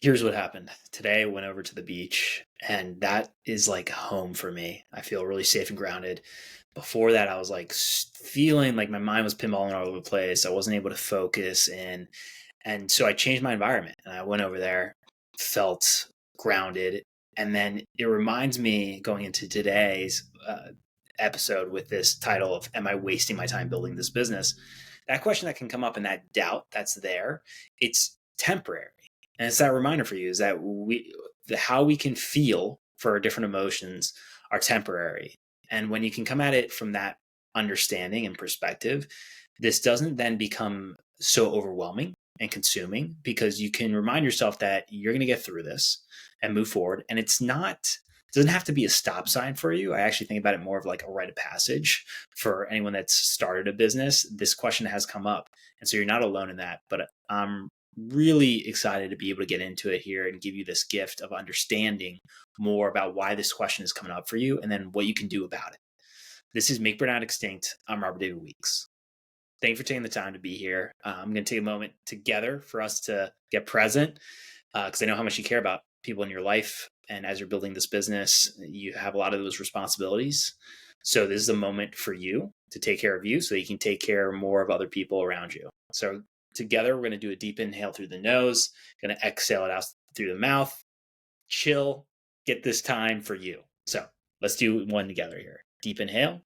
Here's what happened. Today I went over to the beach and that is like home for me. I feel really safe and grounded. Before that, I was like feeling like my mind was pinballing all over the place. I wasn't able to focus in. And so I changed my environment and I went over there, felt grounded. And then it reminds me going into today's episode with this title of Am I wasting my time building this business? That question that can come up and that doubt that's there, it's temporary. And it's that reminder for you is that how we can feel for our different emotions are temporary. And when you can come at it from that understanding and perspective, this doesn't then become so overwhelming and consuming because you can remind yourself that you're going to get through this and move forward. And it doesn't have to be a stop sign for you. I actually think about it more of like a rite of passage for anyone that's started a business. This question has come up. And so you're not alone in that. But I'm really excited to be able to get into it here and give you this gift of understanding more about why this question is coming up for you and then what you can do about it. This is Make Burnout Extinct. I'm Robert David Weeks. Thank you for taking the time to be here. I'm going to take a moment together for us to get present because I know how much you care about people in your life. And as you're building this business, you have a lot of those responsibilities. So this is a moment for you to take care of you so you can take care more of other people around you. So together, we're going to do a deep inhale through the nose, going to exhale it out through the mouth, chill, get this time for you. So let's do one together here. Deep inhale.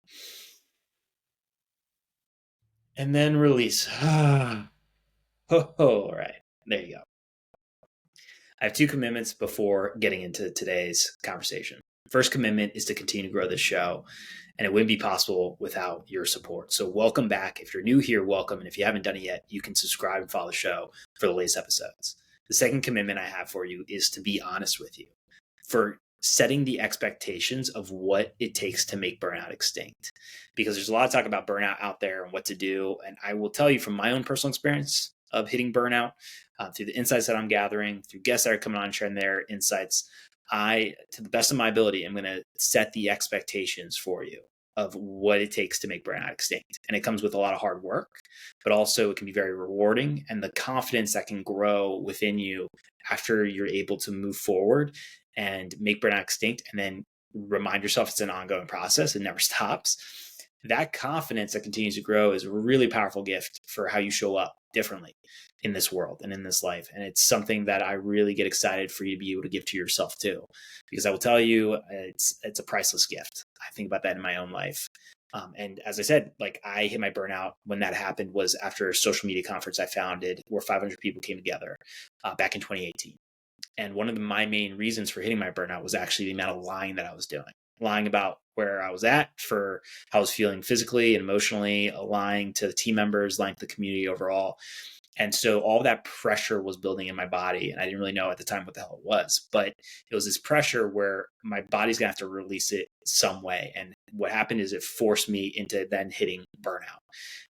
And then release. All right. There you go. I have two commitments before getting into today's conversation. First commitment is to continue to grow this show, and it wouldn't be possible without your support. So welcome back. If you're new here, welcome. And if you haven't done it yet, you can subscribe and follow the show for the latest episodes. The second commitment I have for you is to be honest with you for setting the expectations of what it takes to make burnout extinct. Because there's a lot of talk about burnout out there and what to do. And I will tell you from my own personal experience of hitting burnout, through the insights that I'm gathering, through guests that are coming on and sharing their insights, I, to the best of my ability, am going to set the expectations for you of what it takes to make burnout extinct. And it comes with a lot of hard work, but also it can be very rewarding, and the confidence that can grow within you after you're able to move forward and make burnout extinct and then remind yourself it's an ongoing process. It never stops. That confidence that continues to grow is a really powerful gift for how you show up differently in this world and in this life. And it's something that I really get excited for you to be able to give to yourself too, because I will tell you, it's a priceless gift. I think about that in my own life. And as I said, like I hit my burnout when that happened was after a social media conference I founded where 500 people came together back in 2018. And one of my main reasons for hitting my burnout was actually the amount of lying that I was doing, lying about where I was at, for how I was feeling physically and emotionally, lying to the team members, lying to the community overall. And so all that pressure was building in my body. And I didn't really know at the time what the hell it was, but it was this pressure where my body's gonna have to release it some way. And what happened is it forced me into then hitting burnout.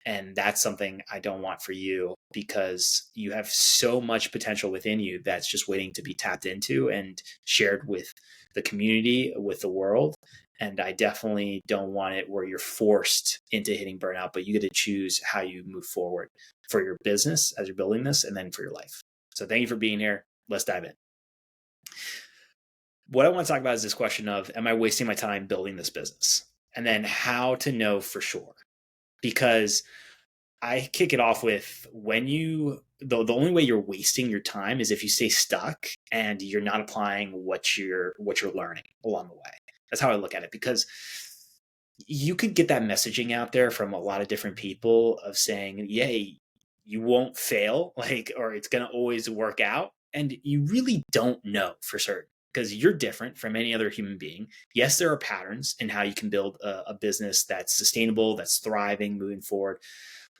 And that's something I don't want for you, because you have so much potential within you that's just waiting to be tapped into and shared with the community, with the world. And I definitely don't want it where you're forced into hitting burnout, but you get to choose how you move forward for your business as you're building this and then for your life. So thank you for being here. Let's dive in. What I want to talk about is this question of, am I wasting my time building this business? And then how to know for sure. Because I kick it off with the only way you're wasting your time is if you stay stuck and you're not applying what you're learning along the way. That's how I look at it, because you could get that messaging out there from a lot of different people of saying, yay, you won't fail, or it's going to always work out. And you really don't know for certain, because you're different from any other human being. Yes, there are patterns in how you can build a business that's sustainable, that's thriving, moving forward.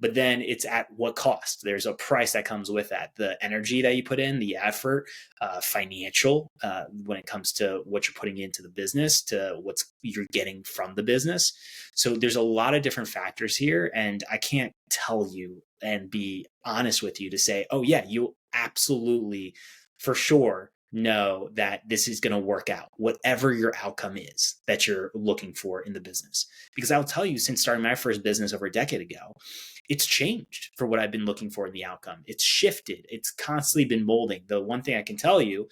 But then it's at what cost? There's a price that comes with that. The energy that you put in, the effort, financial, when it comes to what you're putting into the business, to what you're getting from the business. So there's a lot of different factors here. And I can't tell you and be honest with you to say, oh yeah, you absolutely, for sure, know that this is going to work out, whatever your outcome is that you're looking for in the business. Because I'll tell you, since starting my first business over a decade ago, it's changed for what I've been looking for in the outcome. It's shifted. It's constantly been molding. The one thing I can tell you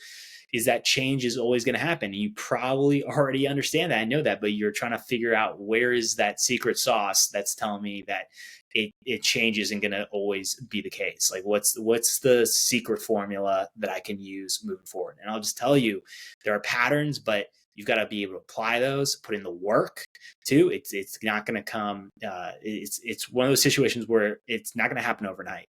is that change is always going to happen. You probably already understand that. I know that, but you're trying to figure out where is that secret sauce that's telling me that it change isn't going to always be the case. Like what's the secret formula that I can use moving forward? And I'll just tell you, there are patterns, but you've got to be able to apply those, put in the work too. It's not going to come. It's one of those situations where it's not going to happen overnight.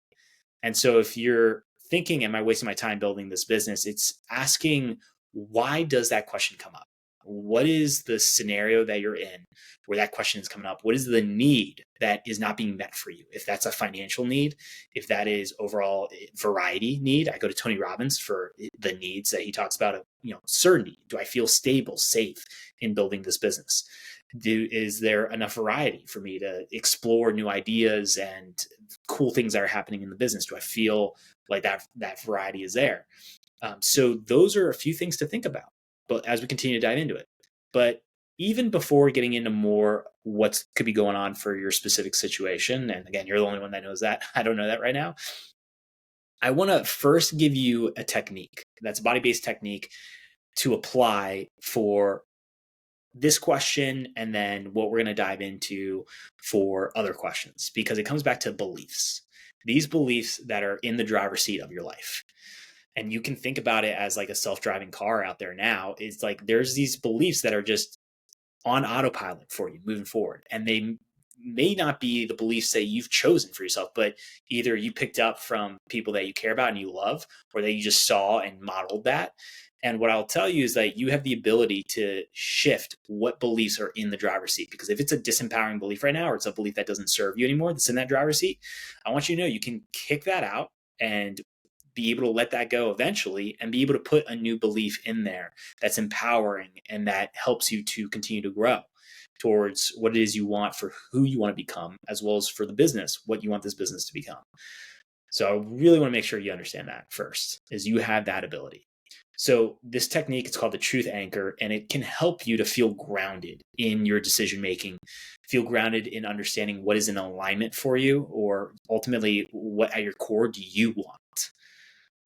And so if you're thinking, am I wasting my time building this business? It's asking, why does that question come up? What is the scenario that you're in where that question is coming up? What is the need that is not being met for you? If that's a financial need, if that is overall variety need, I go to Tony Robbins for the needs that he talks about. Certainty. Do I feel stable, safe in building this business? Is there enough variety for me to explore new ideas and cool things that are happening in the business? Do I feel like that variety is there? So those are a few things to think about, but as we continue to dive into it. But even before getting into more what could be going on for your specific situation, and again, you're the only one that knows that. I don't know that right now. I want to first give you a technique that's a body-based technique to apply for this question, and then what we're going to dive into for other questions, because it comes back to beliefs. These beliefs that are in the driver's seat of your life. And you can think about it as like a self-driving car out there now. It's like there's these beliefs that are just on autopilot for you moving forward. And they may not be the beliefs that you've chosen for yourself, but either you picked up from people that you care about and you love, or that you just saw and modeled that. And what I'll tell you is that you have the ability to shift what beliefs are in the driver's seat. Because if it's a disempowering belief right now, or it's a belief that doesn't serve you anymore, that's in that driver's seat, I want you to know you can kick that out and be able to let that go eventually, and be able to put a new belief in there that's empowering and that helps you to continue to grow towards what it is you want for who you want to become, as well as for the business, what you want this business to become. So I really want to make sure you understand that first, is you have that ability. So this technique, it's called the truth anchor, and it can help you to feel grounded in your decision making, feel grounded in understanding what is in alignment for you, or ultimately what at your core do you want,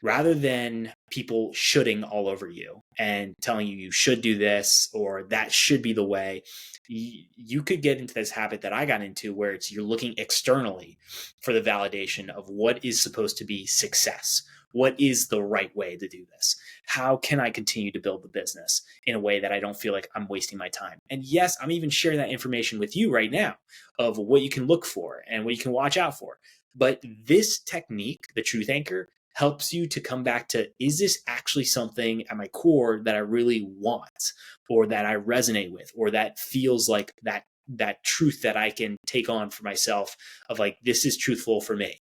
rather than people shoulding all over you and telling you should do this or that should be the way. You could get into this habit that I got into, where it's you're looking externally for the validation of what is supposed to be success. What is the right way to do this? How can I continue to build the business in a way that I don't feel like I'm wasting my time? And yes, I'm even sharing that information with you right now of what you can look for and what you can watch out for. But this technique, the truth anchor, helps you to come back to, is this actually something at my core that I really want, or that I resonate with, or that feels like that truth that I can take on for myself, of like, this is truthful for me.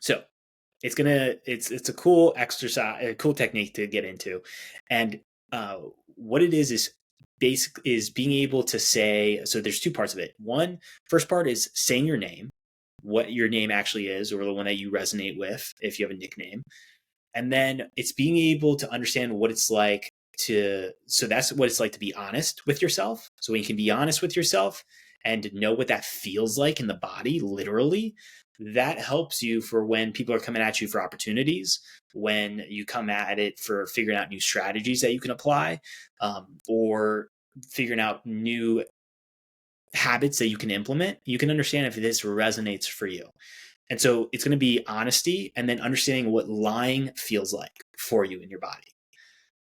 So it's a cool exercise, a cool technique to get into. And what it is being able to say, so there's two parts of it. First part is saying your name, what your name actually is, or the one that you resonate with if you have a nickname. And then it's being able to understand what it's like so that's what it's like to be honest with yourself. So when you can be honest with yourself and know what that feels like in the body, literally, that helps you for when people are coming at you for opportunities, when you come at it for figuring out new strategies that you can apply, or figuring out new habits that you can implement. You can understand if this resonates for you. And so it's going to be honesty, and then understanding what lying feels like for you in your body.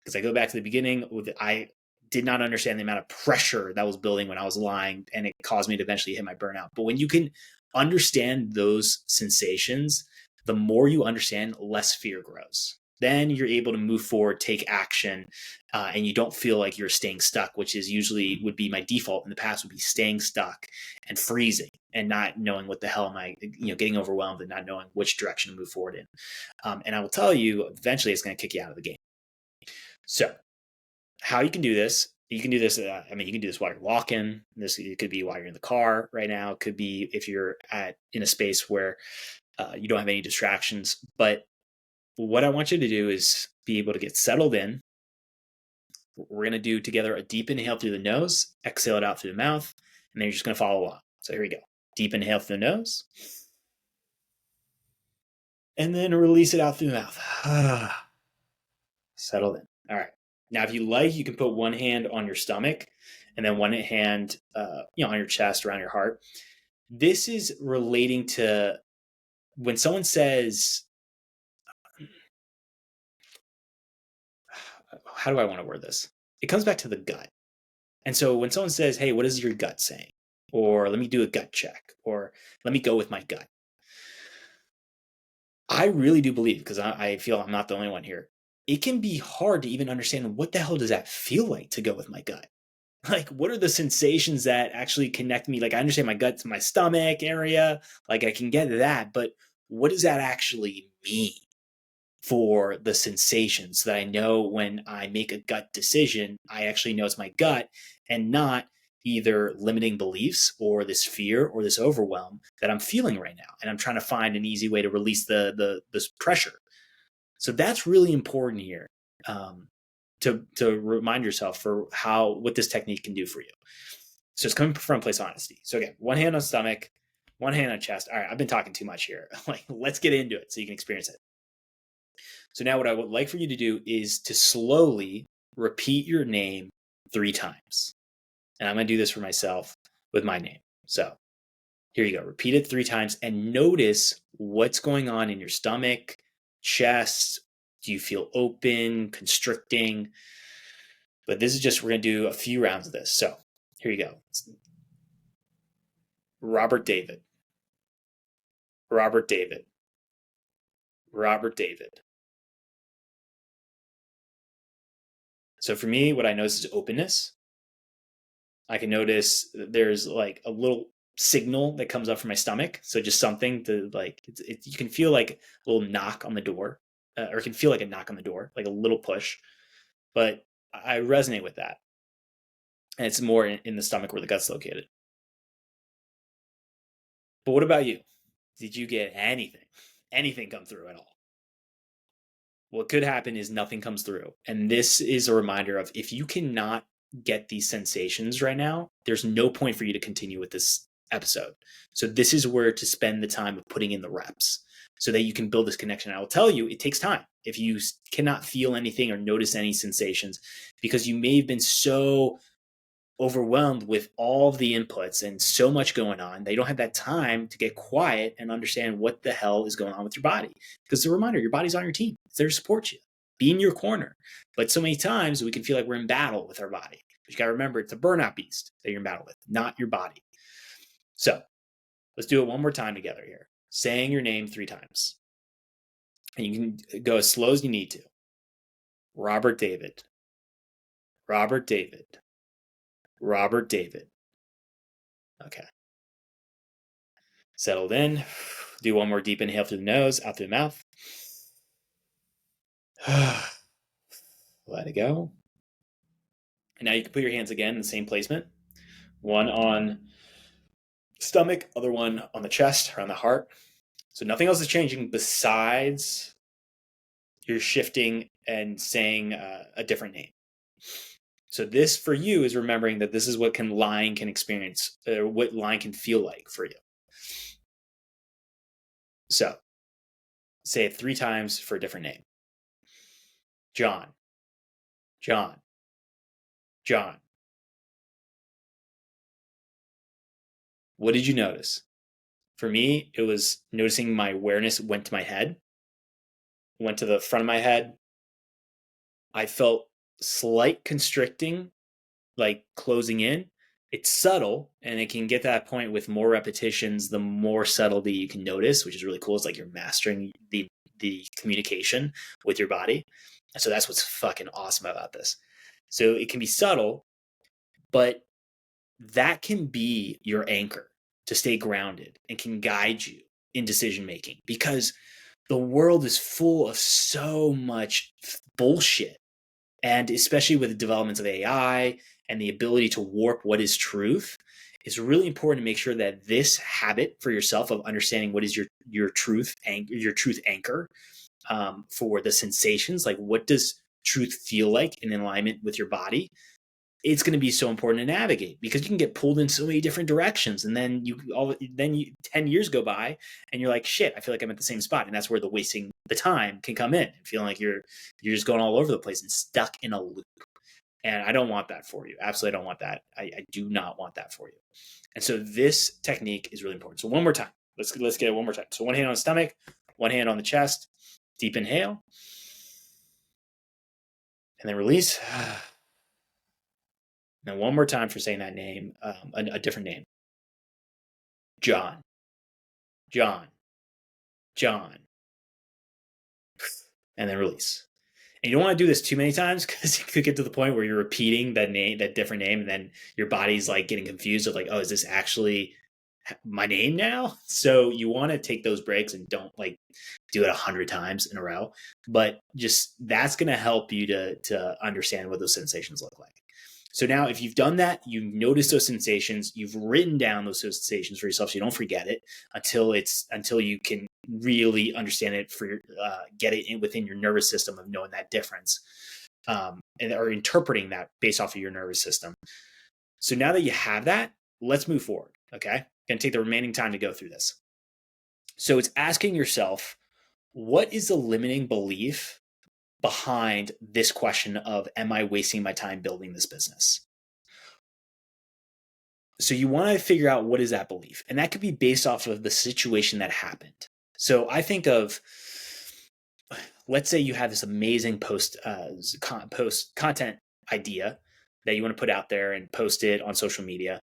Because I go back to the beginning, I did not understand the amount of pressure that was building when I was lying, and it caused me to eventually hit my burnout. But when you can understand those sensations, the more you understand, less fear grows. Then you're able to move forward, take action, and you don't feel like you're staying stuck, which is usually would be my default in the past, would be staying stuck and freezing and not knowing what the hell am I, getting overwhelmed and not knowing which direction to move forward in. And I will tell you, eventually it's going to kick you out of the game. So how you can do this, you can do this. You can do this while you're walking. It could be while you're in the car right now. It could be if you're in a space where you don't have any distractions. But what I want you to do is be able to get settled in. We're going to do together a deep inhale through the nose, exhale it out through the mouth, and then you're just going to follow along. So here we go. Deep inhale through the nose, and then release it out through the mouth. Settle in. All right. Now, if you like, you can put one hand on your stomach and then one hand, on your chest, around your heart. This is relating to when someone says, how do I want to word this? It comes back to the gut. And so when someone says, hey, what is your gut saying? Or let me do a gut check, or let me go with my gut. I really do believe, because I feel I'm not the only one here, it can be hard to even understand what the hell does that feel like to go with my gut. Like, what are the sensations that actually connect me? Like, I understand my gut to my stomach area. Like, I can get that, but what does that actually mean for the sensations that I know when I make a gut decision, I actually know it's my gut and not either limiting beliefs or this fear or this overwhelm that I'm feeling right now. And I'm trying to find an easy way to release this pressure. So that's really important here. To remind yourself for what this technique can do for you. So it's coming from a place of honesty. So again, one hand on stomach, one hand on chest. All right, I've been talking too much here. Like, let's get into it so you can experience it. So now what I would like for you to do is to slowly repeat your name 3 times. And I'm going to do this for myself with my name. So here you go. Repeat it 3 times and notice what's going on in your stomach, chest. Do you feel open, constricting? But this is just, we're going to do a few rounds of this. So here you go. Robert David. Robert David. Robert David. So for me, what I notice is openness. I can notice there's like a little signal that comes up from my stomach. So just something to like, you can feel like a little knock on the door, or it can feel like a knock on the door, like a little push. But I resonate with that. And it's more in the stomach where the gut's located. But what about you? Did you get anything come through at all? What could happen is nothing comes through. And this is a reminder of, if you cannot get these sensations right now, there's no point for you to continue with this episode. So this is where to spend the time of putting in the reps so that you can build this connection. I will tell you, it takes time. If you cannot feel anything or notice any sensations, because you may have been so overwhelmed with all of the inputs and so much going on, they don't have that time to get quiet and understand what the hell is going on with your body. Because a reminder, your body's on your team. It's there to support you, be in your corner. But so many times we can feel like we're in battle with our body. But you got to remember, it's a burnout beast that you're in battle with, not your body. So let's do it one more time together here. Saying your name 3 times. And you can go as slow as you need to. Robert David. Robert David. Robert David. Okay. Settled in. Do one more deep inhale through the nose, out through the mouth. Let it go. And now you can put your hands again in the same placement. One on stomach, other one on the chest, around the heart. So nothing else is changing besides you're shifting and saying a different name. So this for you is remembering that this is what lying can experience, or what lying can feel like for you. So say it 3 times for a different name. John, John, John. What did you notice? For me, it was noticing my awareness went to my head, went to the front of my head. I felt slight constricting, like closing in. It's subtle, and it can get to that point with more repetitions, the more subtlety you can notice, which is really cool. It's like you're mastering the communication with your body. And so that's what's fucking awesome about this. So it can be subtle, but that can be your anchor to stay grounded and can guide you in decision making, because the world is full of so much bullshit. And especially with the developments of AI and the ability to warp what is truth, it's really important to make sure that this habit for yourself of understanding what is your truth anchor for the sensations, like what does truth feel like in alignment with your body, it's going to be so important to navigate, because you can get pulled in so many different directions. And then 10 years go by and you're like, shit, I feel like I'm at the same spot. And that's where the wasting the time can come in, and feeling like you're just going all over the place and stuck in a loop. And I don't want that for you. Absolutely don't want that. I do not want that for you. And so this technique is really important. So one more time, let's get it one more time. So one hand on the stomach, one hand on the chest, deep inhale, and then release. Now, one more time for saying that name, a different name. John, John, John. And then release. And you don't want to do this too many times, because you could get to the point where you're repeating that name, that different name, and then your body's like getting confused of like, oh, is this actually my name now? So you want to take those breaks and don't like do it 100 times in a row. But just that's going to help you to understand what those sensations look like. So now if you've done that, you notice those sensations, you've written down those sensations for yourself so you don't forget it until you can really understand it, get it in within your nervous system of knowing that difference, or interpreting that based off of your nervous system. So now that you have that, let's move forward. Okay. Gonna take the remaining time to go through this. So it's asking yourself, what is the limiting belief behind this question of, am I wasting my time building this business? So you want to figure out what is that belief. And that could be based off of the situation that happened. So I think of, let's say you have this amazing post content idea that you want to put out there and post it on social media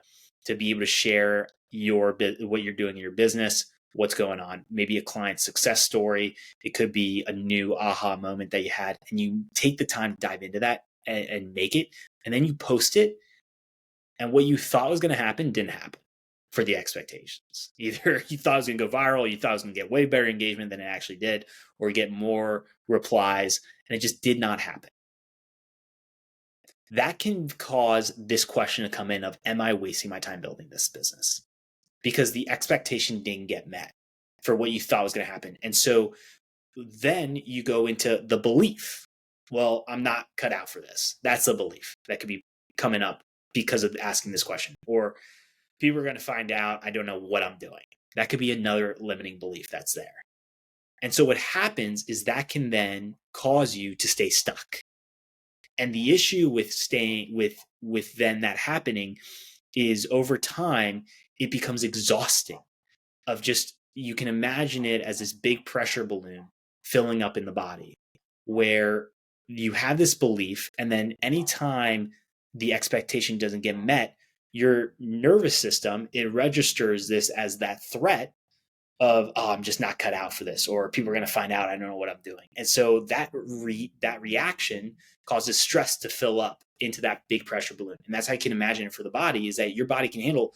to be able to share what you're doing in your business, what's going on, maybe a client success story. It could be a new aha moment that you had, and you take the time to dive into that and make it, and then you post it. And what you thought was going to happen didn't happen for the expectations. Either you thought it was going to go viral, you thought it was going to get way better engagement than it actually did, or get more replies, and it just did not happen. That can cause this question to come in of, am I wasting my time building this business? Because the expectation didn't get met for what you thought was going to happen. And so then you go into the belief. Well, I'm not cut out for this. That's a belief that could be coming up because of asking this question. Or people are going to find out I don't know what I'm doing. That could be another limiting belief that's there. And so what happens is that can then cause you to stay stuck. And the issue with staying with then that happening is, over time, it becomes exhausting. Of just, you can imagine it as this big pressure balloon filling up in the body, where you have this belief, and then anytime the expectation doesn't get met, your nervous system, it registers this as that threat of, oh, I'm just not cut out for this, or people are going to find out I don't know what I'm doing. And so that reaction causes stress to fill up into that big pressure balloon. And that's how you can imagine it for the body, is that your body can handle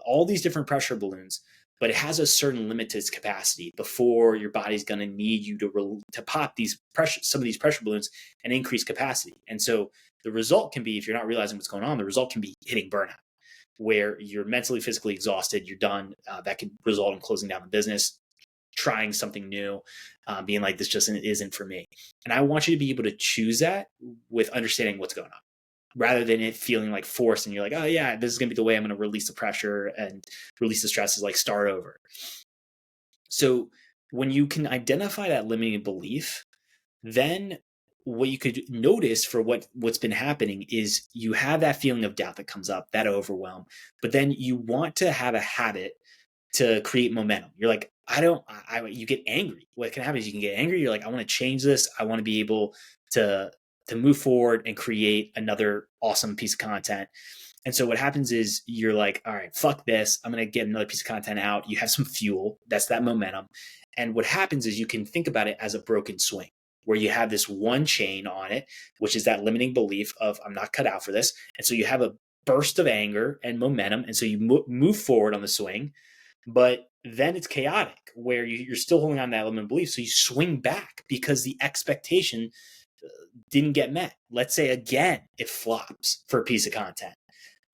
all these different pressure balloons, but it has a certain limit to its capacity before your body's going to need you to pop some of these pressure balloons and increase capacity. And so the result can be, if you're not realizing what's going on, the result can be hitting burnout, where you're mentally, physically exhausted, you're done. That could result in closing down the business, trying something new, being like, this just isn't for me. And I want you to be able to choose that with understanding what's going on, rather than it feeling like forced and you're like, oh yeah, this is going to be the way I'm going to release the pressure and release the stress, is like start over. So when you can identify that limiting belief, then what you could notice for what's been happening is you have that feeling of doubt that comes up, that overwhelm, but then you want to have a habit to create momentum. You're like, you get angry. What can happen is you can get angry. You're like, I want to change this. I want to be able to move forward and create another awesome piece of content. And so what happens is you're like, all right, fuck this. I'm going to get another piece of content out. You have some fuel. That's that momentum. And what happens is you can think about it as a broken swing, where you have this one chain on it, which is that limiting belief of, I'm not cut out for this. And so you have a burst of anger and momentum. And so you move forward on the swing, but then it's chaotic, where you're still holding on to that limiting belief. So you swing back because the expectation didn't get met. Let's say again, it flops for a piece of content,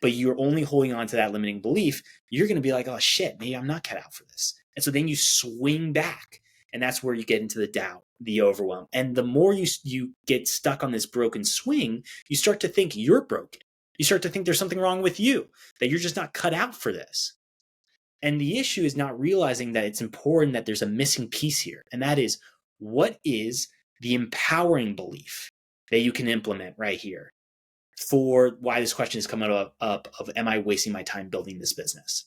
but you're only holding on to that limiting belief. You're going to be like, oh shit, maybe I'm not cut out for this. And so then you swing back, and that's where you get into the doubt, the overwhelm. And the more you get stuck on this broken swing, you start to think you're broken. You start to think there's something wrong with you, that you're just not cut out for this. And the issue is not realizing that it's important that there's a missing piece here. And that is, what is the empowering belief that you can implement right here for why this question is coming up of, am I wasting my time building this business?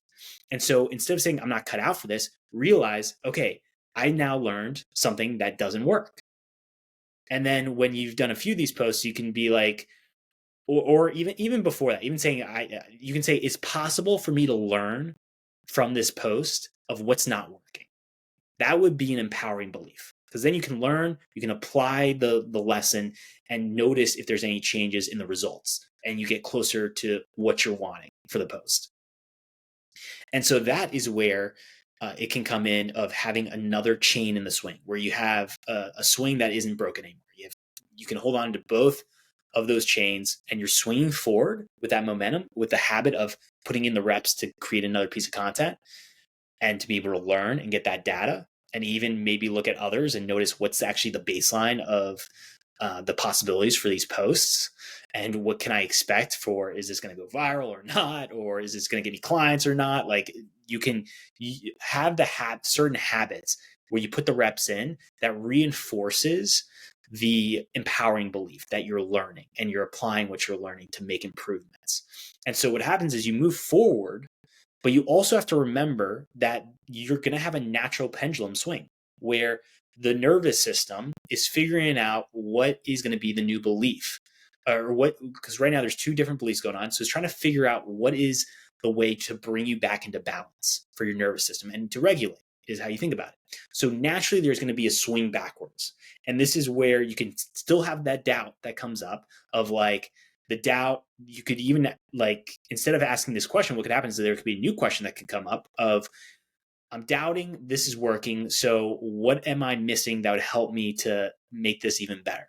And so instead of saying I'm not cut out for this, realize, okay, I now learned something that doesn't work. And then when you've done a few of these posts, you can be like, or even before that, even saying, you can say, it's possible for me to learn from this post of what's not working. That would be an empowering belief, because then you can learn, you can apply the lesson and notice if there's any changes in the results, and you get closer to what you're wanting for the post. And so that is where it can come in of having another chain in the swing, where you have a swing that isn't broken anymore. You can hold on to both of those chains, and you're swinging forward with that momentum, with the habit of putting in the reps to create another piece of content and to be able to learn and get that data, and even maybe look at others and notice what's actually the baseline of the possibilities for these posts, and what can I expect for, is this going to go viral or not, or is this going to get any clients or not? Like, you have certain habits where you put the reps in that reinforces the empowering belief that you're learning, and you're applying what you're learning to make improvements. And so what happens is you move forward, but you also have to remember that you're going to have a natural pendulum swing where the nervous system is figuring out what is going to be the new belief, or because right now there's two different beliefs going on. So it's trying to figure out what is the way to bring you back into balance for your nervous system and to regulate, is how you think about it. So naturally there's going to be a swing backwards. And this is where you can still have that doubt that comes up of like, the doubt, you could even, like, instead of asking this question, what could happen is that there could be a new question that could come up of, I'm doubting this is working, so what am I missing that would help me to make this even better?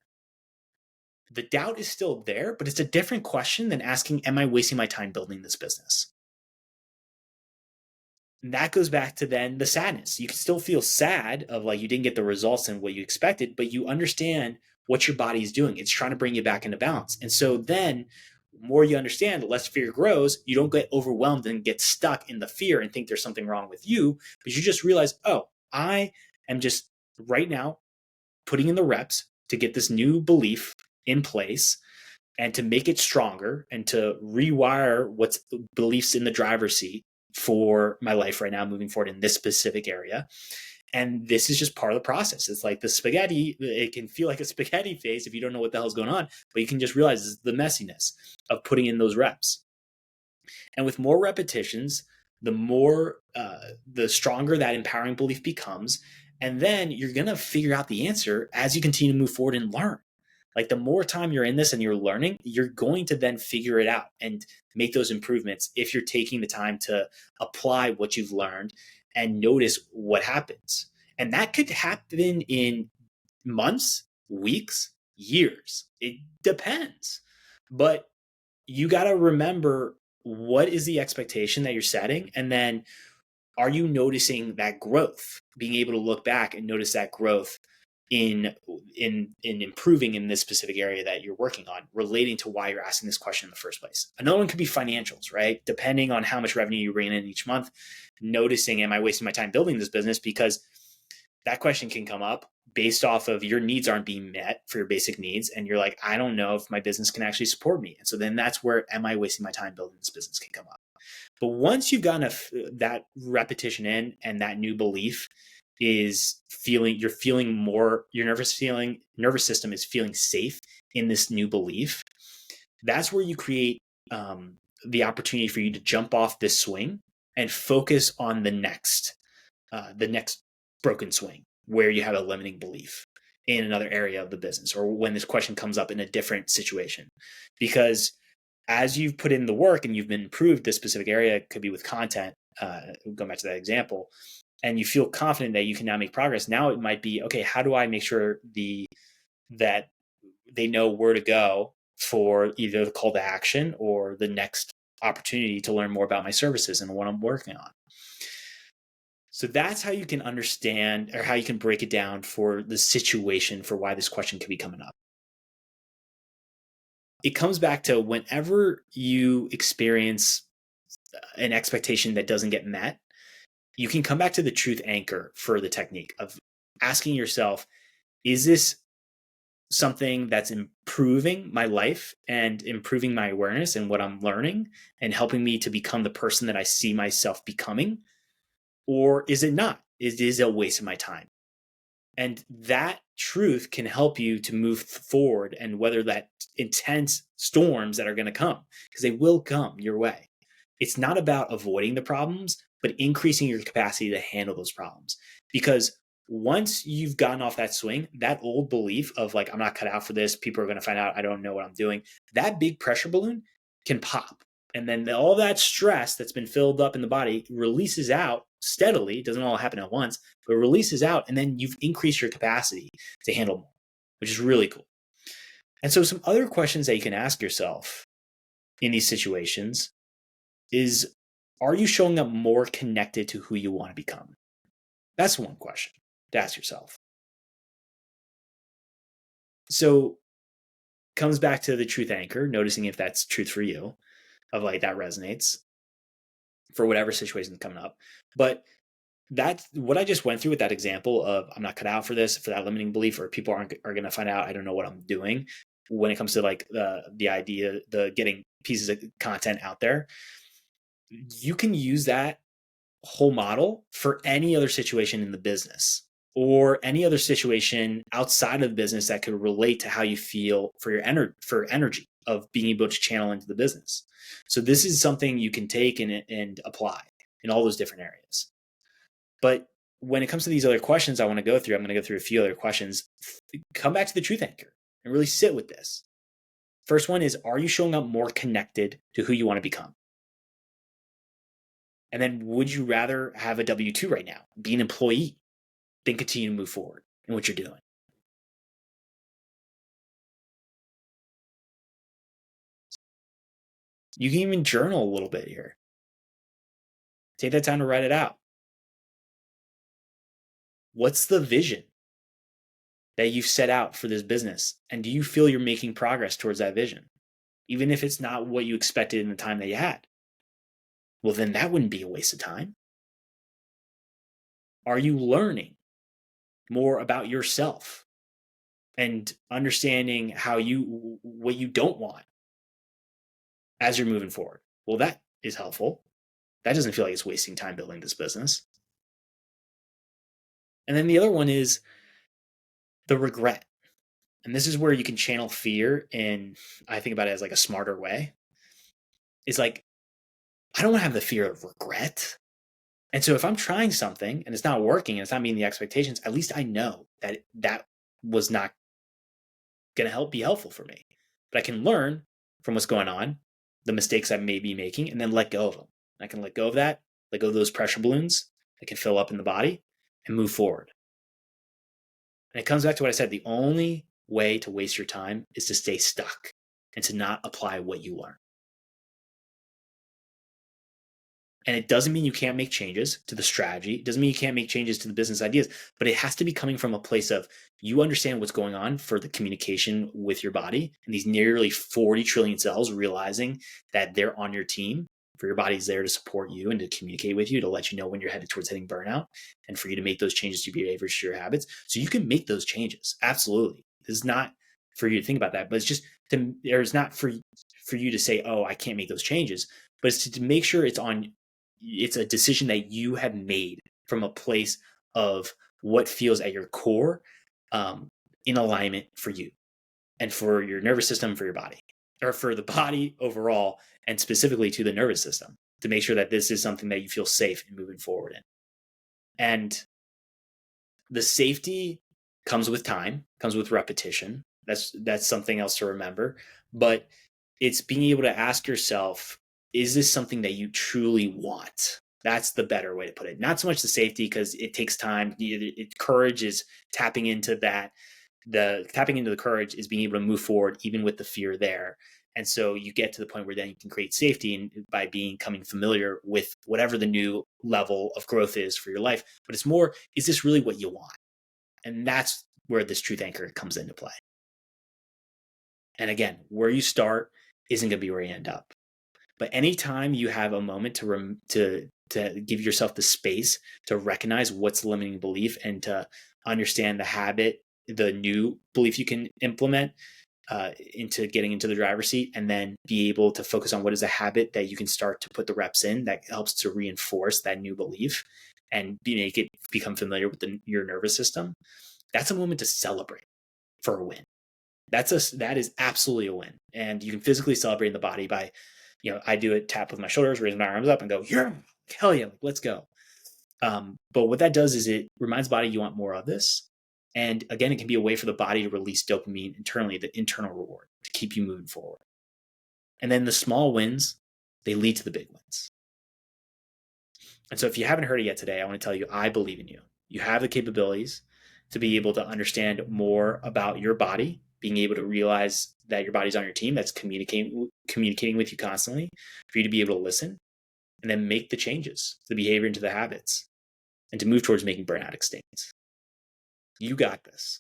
The doubt is still there, but it's a different question than asking, am I wasting my time building this business? And that goes back to then the sadness. You can still feel sad of like you didn't get the results and what you expected, but you understand what your body is doing. It's trying to bring you back into balance. And so then the more you understand, the less fear grows. You don't get overwhelmed and get stuck in the fear and think there's something wrong with you, but you just realize, oh, I am just right now putting in the reps to get this new belief in place and to make it stronger and to rewire what's beliefs in the driver's seat for my life right now, moving forward in this specific area. And this is just part of the process. It's like the spaghetti. It can feel like a spaghetti face if you don't know what the hell's going on, but you can just realize the messiness of putting in those reps. And with more repetitions, the stronger that empowering belief becomes. And then you're going to figure out the answer as you continue to move forward and learn. Like, the more time you're in this and you're learning, you're going to then figure it out and make those improvements if you're taking the time to apply what you've learned and notice what happens. And that could happen in months, weeks, years. It depends. But you got to remember, what is the expectation that you're setting? And then, are you noticing that growth? Being able to look back and notice that growth in improving in this specific area that you're working on, relating to why you're asking this question in the first place. Another one could be financials, right? Depending on how much revenue you bring in each month, noticing, am I wasting my time building this business? Because that question can come up based off of your needs aren't being met for your basic needs. And you're like, I don't know if my business can actually support me. And so then that's where, am I wasting my time building this business, can come up. But once you've gotten that repetition in, and that new belief is you're feeling more, your nervous system is feeling safe in this new belief, that's where you create the opportunity for you to jump off this swing and focus on the next broken swing, where you have a limiting belief in another area of the business, or when this question comes up in a different situation. Because as you've put in the work and you've been improved this specific area, it could be with content, going back to that example, and you feel confident that you can now make progress. Now it might be, okay, how do I make sure that they know where to go for either the call to action or the next opportunity to learn more about my services and what I'm working on? So that's how you can understand, or how you can break it down for the situation for why this question could be coming up. It comes back to whenever you experience an expectation that doesn't get met, you can come back to the truth anchor for the technique of asking yourself, is this something that's improving my life and improving my awareness and what I'm learning and helping me to become the person that I see myself becoming? Or is it not? It is a waste of my time. And that truth can help you to move forward and weather that intense storms that are going to come, because they will come your way. It's not about avoiding the problems, but increasing your capacity to handle those problems. Because once you've gotten off that swing, that old belief of like, I'm not cut out for this, people are going to find out I don't know what I'm doing, that big pressure balloon can pop. And then all that stress that's been filled up in the body releases out steadily. It doesn't all happen at once, but releases out. And then you've increased your capacity to handle more, which is really cool. And so some other questions that you can ask yourself in these situations is, are you showing up more connected to who you want to become? That's one question to ask yourself. So comes back to the truth anchor, noticing if that's truth for you, of like that resonates for whatever situation is coming up. But that's what I just went through with that example of I'm not cut out for this, for that limiting belief, or people are going to find out I don't know what I'm doing. When it comes to like the idea, the getting pieces of content out there, you can use that whole model for any other situation in the business or any other situation outside of the business that could relate to how you feel for your energy of being able to channel into the business. So this is something you can take and apply in all those different areas. But when it comes to these other questions I want to go through, I'm going to go through a few other questions. Come back to the truth anchor and really sit with this. First one is, are you showing up more connected to who you want to become? And then would you rather have a W-2 right now, be an employee, then continue to move forward in what you're doing? You can even journal a little bit here. Take that time to write it out. What's the vision that you've set out for this business? And do you feel you're making progress towards that vision? Even if it's not what you expected in the time that you had. Well, then that wouldn't be a waste of time. Are you learning more about yourself and understanding what you don't want as you're moving forward? Well, that is helpful. That doesn't feel like it's wasting time building this business. And then the other one is the regret. And this is where you can channel fear, and I think about it as like a smarter way. It's like, I don't want to have the fear of regret. And so if I'm trying something and it's not working and it's not meeting the expectations, at least I know that that was not going to be helpful for me. But I can learn from what's going on, the mistakes I may be making, and then let go of them. I can let go of that, let go of those pressure balloons that can fill up in the body, and move forward. And it comes back to what I said. The only way to waste your time is to stay stuck and to not apply what you learn. And it doesn't mean you can't make changes to the strategy. It doesn't mean you can't make changes to the business ideas, but it has to be coming from a place of you understand what's going on for the communication with your body and these nearly 40 trillion cells, realizing that they're on your team, for your body's there to support you and to communicate with you, to let you know when you're headed towards hitting burnout, and for you to make those changes to your behaviors, to your habits. So you can make those changes. Absolutely. This is not for you to think about that, but it's just there's not for you to say, oh, I can't make those changes, but it's to make sure it's a decision that you have made from a place of what feels at your core in alignment for you and for your nervous system, for your body, or for the body overall, and specifically to the nervous system, to make sure that this is something that you feel safe in moving forward in. And the safety comes with time, comes with repetition. That's something else to remember. But it's being able to ask yourself, is this something that you truly want? That's the better way to put it. Not so much the safety, because it takes time. Courage is tapping into that. Tapping into the courage is being able to move forward even with the fear there, And so you get to the point where then you can create safety by becoming familiar with whatever the new level of growth is for your life. But it's more, is this really what you want? And that's where this truth anchor comes into play. And again, where you start isn't going to be where you end up. But anytime you have a moment to give yourself the space to recognize what's the limiting belief and to understand the habit, the new belief you can implement into getting into the driver's seat, and then be able to focus on what is a habit that you can start to put the reps in that helps to reinforce that new belief and make it become familiar with your nervous system. That's a moment to celebrate for a win. That is absolutely a win. And you can physically celebrate in the body by, I do it, tap with my shoulders, raise my arms up and go, yeah, hell yeah, let's go. But what that does is it reminds the body you want more of this. And again, it can be a way for the body to release dopamine internally, the internal reward, to keep you moving forward. And then the small wins, they lead to the big wins. And so if you haven't heard it yet today, I want to tell you, I believe in you. You have the capabilities to be able to understand more about your body, being able to realize that your body's on your team, that's communicating with you constantly, for you to be able to listen and then make the changes, the behavior into the habits, and to move towards making burnout extinct. You got this.